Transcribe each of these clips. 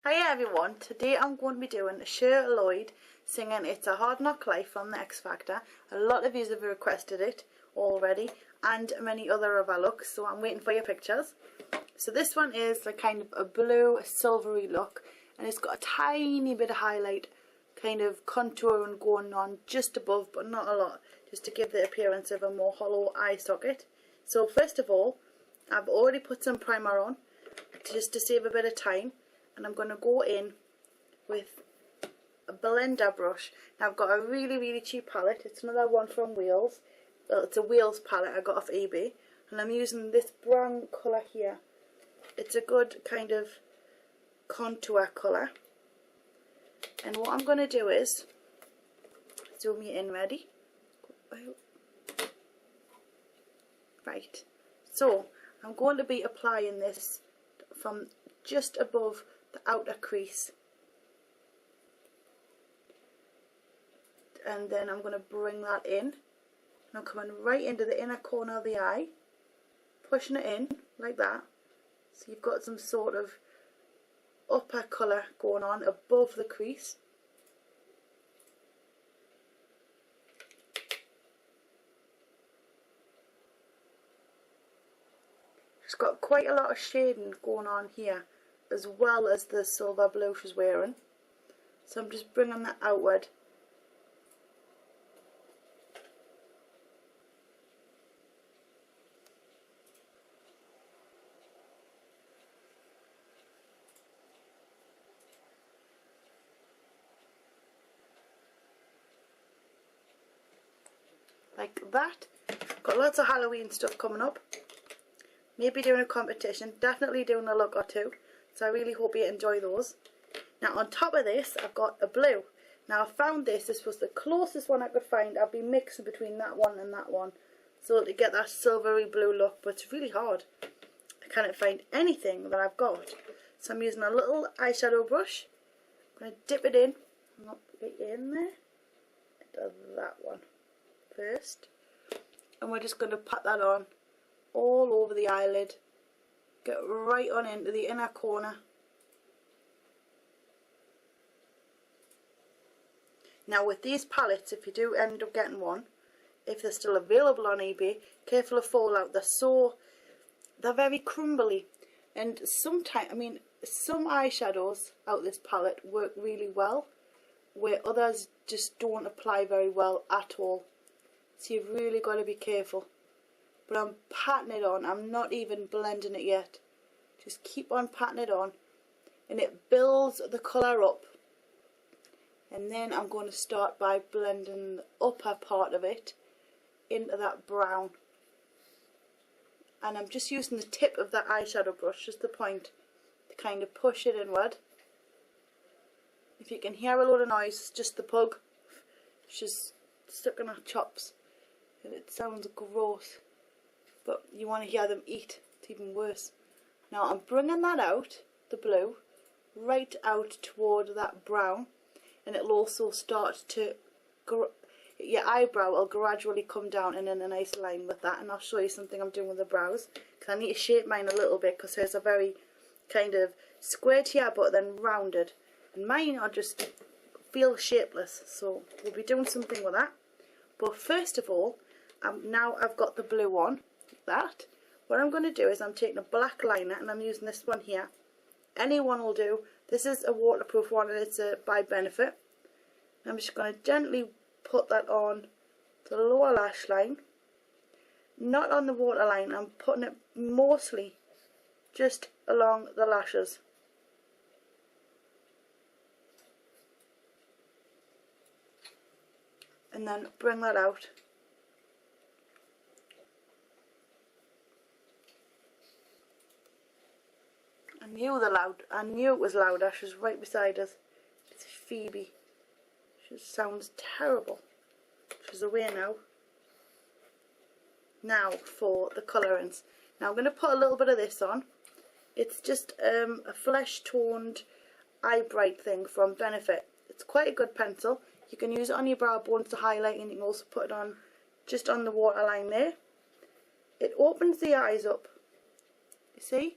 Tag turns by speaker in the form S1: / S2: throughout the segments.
S1: Hi everyone, today I'm going to be doing Cher Lloyd singing It's a Hard Knock Life from the X Factor. A lot of you have requested it already and many other of our looks, so I'm waiting for your pictures. So this one is a kind of a blue silvery look, and it's got a tiny bit of highlight kind of contouring going on just above, but not a lot, just to give the appearance of a more hollow eye socket. So first of all, I've already put some primer on just to save a bit of time. And I'm going to go in with a blender brush. Now I've got a really cheap palette. It's another one from Wheels. Well, it's a Wheels palette I got off eBay. And I'm using this brown colour here. It's a good kind of contour colour. And what I'm going to do is, zoom you in, ready? Right. So, I'm going to be applying this from just above the outer crease, and then I'm going to bring that in, and I'm coming right into the inner corner of the eye, pushing it in like that, so you've got some sort of upper colour going on above the crease. It's got quite a lot of shading going on here, as well as the silver blue she's wearing. So I'm just bringing that outward. Like that. Got lots of Halloween stuff coming up. Maybe doing a competition, definitely doing a look or two. So I really hope you enjoy those. Now on top of this, I've got a blue. Now I found this was the closest one I could find. I'll be mixing between that one and that one, so to get that silvery blue look, but it's really hard. I can't find anything that I've got. So I'm using a little eyeshadow brush. I'm going to dip it in, not get in there, into that one first. And we're just going to pat that on all over the eyelid. Get right on into the inner corner. Now with these palettes, if you do end up getting one, if they're still available on eBay, careful of fallout. They're very crumbly, and sometimes, some eyeshadows out this palette work really well, where others just don't apply very well at all. So you've really got to be careful. But I'm patting it on. I'm not even blending it yet. Just keep on patting it on, and it builds the colour up. And then I'm going to start by blending the upper part of it into that brown. And I'm just using the tip of that eyeshadow brush, just the point, to kind of push it inward. If you can hear a lot of noise, it's just the pug. She's stuck in her chops, and it sounds gross. But you want to hear them eat, it's even worse. Now I'm bringing that out, the blue, right out toward that brown, and it'll also start to, your eyebrow will gradually come down and in a nice line with that. And I'll show you something I'm doing with the brows, because I need to shape mine a little bit, because hers are very kind of squared here but then rounded, and mine are just feel shapeless, so we'll be doing something with that. But first of all, now I've got the blue on, that, what I'm going to do is I'm taking a black liner, and I'm using this one here. Any one will do. This is a waterproof one, and it's by Benefit. I'm just going to gently put that on the lower lash line, not on the waterline. I'm putting it mostly just along the lashes. And then bring that out. I knew it was louder. She's right beside us. It's Phoebe. She sounds terrible. She's away now. Now for the colourings. Now I'm going to put a little bit of this on. It's just a flesh toned eye bright thing from Benefit. It's quite a good pencil. You can use it on your brow bones to highlight, and you can also put it on just on the waterline there. It opens the eyes up. You see?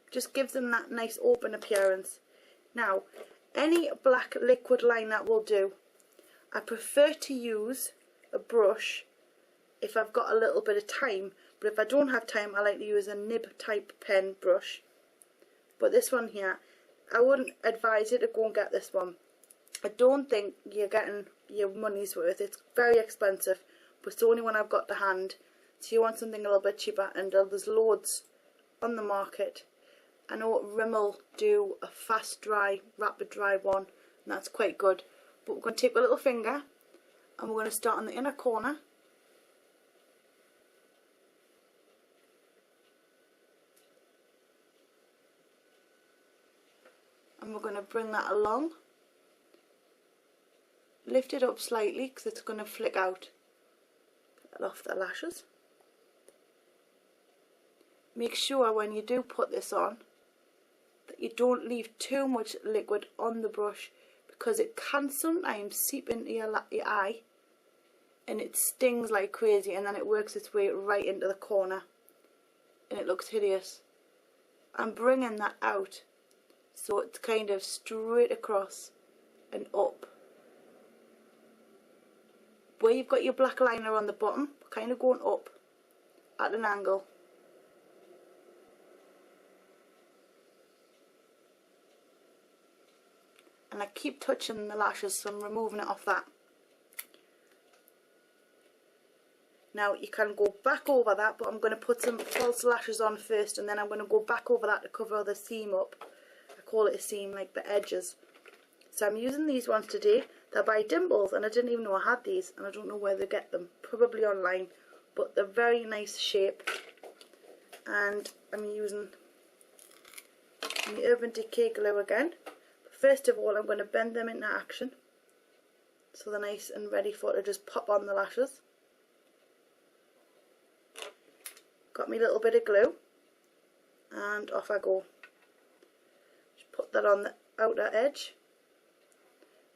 S1: Just gives them that nice open appearance. Now, any black liquid liner will do. I prefer to use a brush if I've got a little bit of time, but if I don't have time I like to use a nib type pen brush. But this one here, I wouldn't advise you to go and get this one. I don't think you're getting your money's worth. It's very expensive, but it's the only one I've got to hand. So you want something a little bit cheaper, and there's loads on the market. I know Rimmel do a fast dry, rapid dry one, and that's quite good. But we're going to take a little finger and we're going to start on the inner corner. And we're going to bring that along. Lift it up slightly because it's going to flick out. Get that off the lashes. Make sure when you do put this on that you don't leave too much liquid on the brush, because it can sometimes seep into your eye and it stings like crazy, and then it works its way right into the corner and it looks hideous. I'm bringing that out so it's kind of straight across and up. Where you've got your black liner on the bottom, kind of going up at an angle. And I keep touching the lashes, so I'm removing it off that. Now you can go back over that, but I'm going to put some false lashes on first, and then I'm going to go back over that to cover the seam up. I call it a seam, like the edges. So I'm using these ones today. They're by Dimples, and I didn't even know I had these, and I don't know where they get them. Probably online, but they're very nice shape. And I'm using the Urban Decay glue again. First of all, I'm going to bend them into action so they're nice and ready for it to just pop on the lashes. Got me little bit of glue, and off I go. Just put that on the outer edge.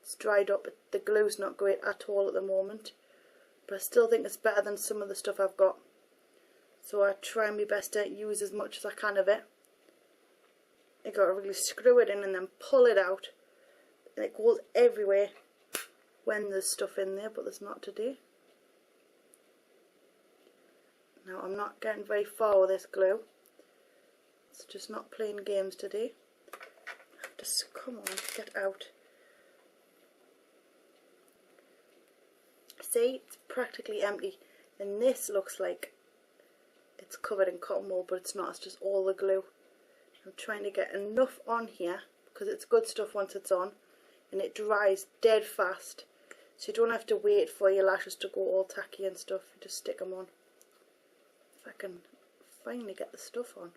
S1: It's dried up, but the glue's not great at all at the moment, but I still think it's better than some of the stuff I've got. So I try my best to use as much as I can of it. You got to really screw it in and then pull it out, and it goes everywhere when there's stuff in there, but there's not today. Now I'm not getting very far with this glue. It's just not playing games today. I have to, come on, get out. See, it's practically empty, and this looks like it's covered in cotton wool, but it's not. It's just all the glue. I'm trying to get enough on here because it's good stuff once it's on, and it dries dead fast, so you don't have to wait for your lashes to go all tacky and stuff. You just stick them on. If I can finally get the stuff on.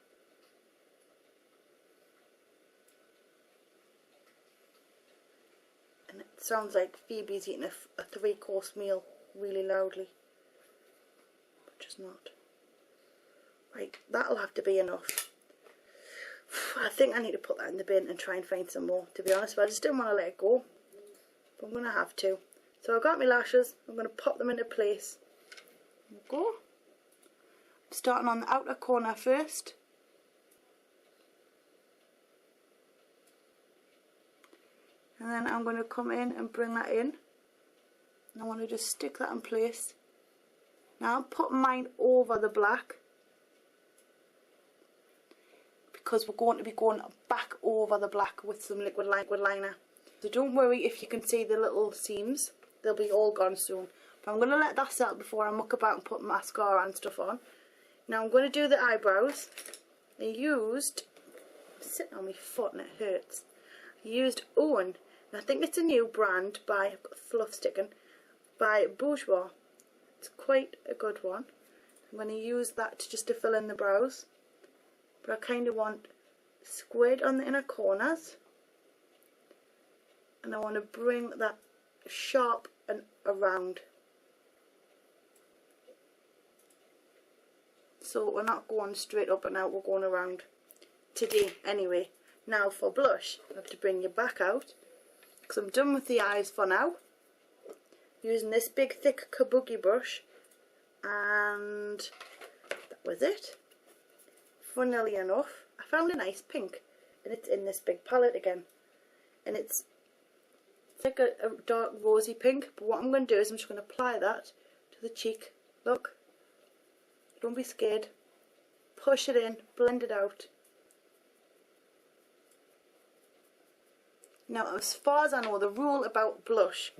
S1: And it sounds like Phoebe's eating a 3-course meal really loudly, but just not. Right, that'll have to be enough. I think I need to put that in the bin and try and find some more, to be honest, but I just didn't want to let it go. But I'm going to have to. So I've got my lashes, I'm going to pop them into place. Go. I'm starting on the outer corner first. And then I'm going to come in and bring that in. And I want to just stick that in place. Now I'm putting mine over the black, because we're going to be going back over the black with some liquid liner. So don't worry if you can see the little seams, they'll be all gone soon. But I'm going to let that settle before I muck about and put mascara and stuff on. Now I'm going to do the eyebrows. I used, I'm sitting on my foot and it hurts. I used Owen, and I think it's a new brand by, I've got fluff sticking, by Bourjois. It's quite a good one. I'm going to use that just to fill in the brows. But I kind of want squared on the inner corners, and I want to bring that sharp and around, so we're not going straight up and out, we're going around today anyway. Now for blush, I have to bring your back out because I'm done with the eyes for now, using this big thick kabuki brush, and that was it. Funnily enough, I found a nice pink, and it's in this big palette again. and it's like a dark rosy pink, but what I'm going to do is I'm just going to apply that to the cheek. Look, don't be scared, push it in, blend it out. Now, as far as I know, the rule about blush,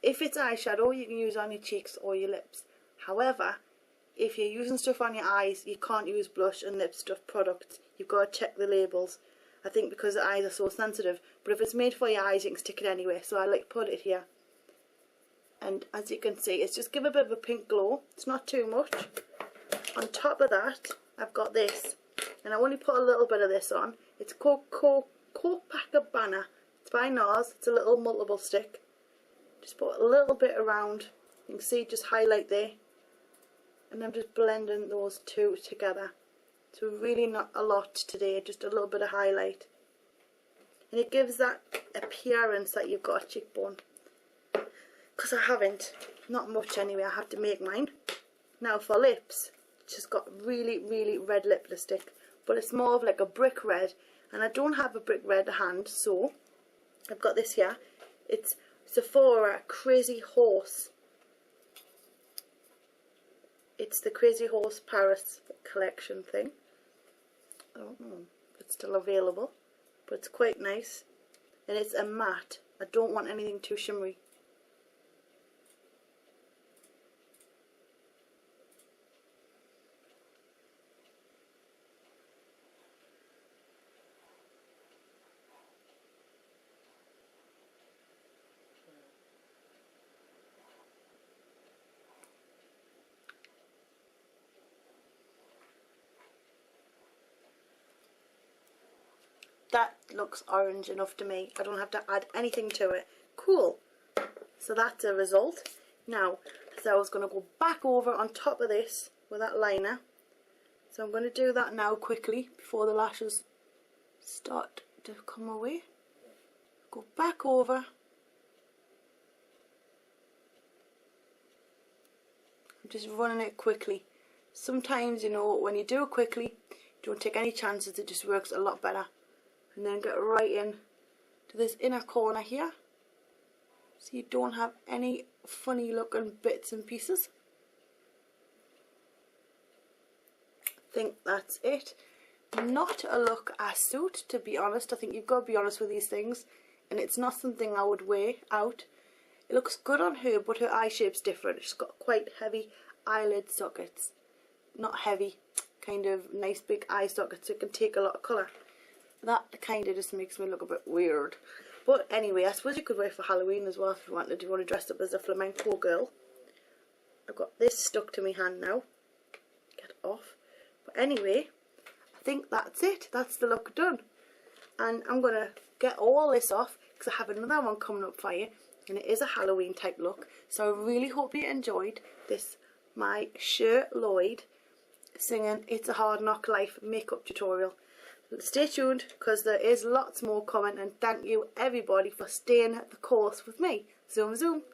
S1: if it's eyeshadow, you can use on your cheeks or your lips. However, if you're using stuff on your eyes, you can't use blush and lip stuff products. You've got to check the labels. I think because the eyes are so sensitive. But if it's made for your eyes, you can stick it anywhere. So I like to put it here. And as you can see, it's just give a bit of a pink glow. It's not too much. On top of that, I've got this. And I only put a little bit of this on. It's Copacabana. It's by NARS. It's a little multiple stick. Just put a little bit around. You can see, just highlight there. And I'm just blending those two together. So really not a lot today, just a little bit of highlight. And it gives that appearance that you've got a cheekbone. Because I haven't. Not much anyway, I have to make mine. Now for lips, it's just got really, really red lip lipstick. But it's more of like a brick red. And I don't have a brick red to hand, so I've got this here. It's Sephora Crazy Horse. It's the Crazy Horse Paris collection thing. I don't know if it's still available, but it's quite nice. And it's a matte. I don't want anything too shimmery. That looks orange enough to me. I don't have to add anything to it. Cool. So that's a result. Now, so I was going to go back over on top of this with that liner. So I'm going to do that now quickly before the lashes start to come away. Go back over. I'm just running it quickly. Sometimes, you know, when you do it quickly, don't take any chances. It just works a lot better. And then get right in to this inner corner here, so you don't have any funny looking bits and pieces. I think that's it. Not a look I suit, to be honest. I think you've got to be honest with these things, and it's not something I would wear out. It looks good on her, but her eye shape's different. She's got quite heavy eyelid sockets. Not heavy, kind of nice big eye sockets, so it can take a lot of colour. That kind of just makes me look a bit weird. But anyway, I suppose you could wear for Halloween as well if you wanted. You want to dress up as a flamenco girl. I've got this stuck to my hand now. Get it off. But anyway, I think that's it. That's the look done. And I'm going to get all this off because I have another one coming up for you. And it is a Halloween type look. So I really hope you enjoyed this, my Cher Lloyd singing It's a Hard Knock Life makeup tutorial. Stay tuned because there is lots more coming, and thank you everybody for staying the course with me. Zoom zoom.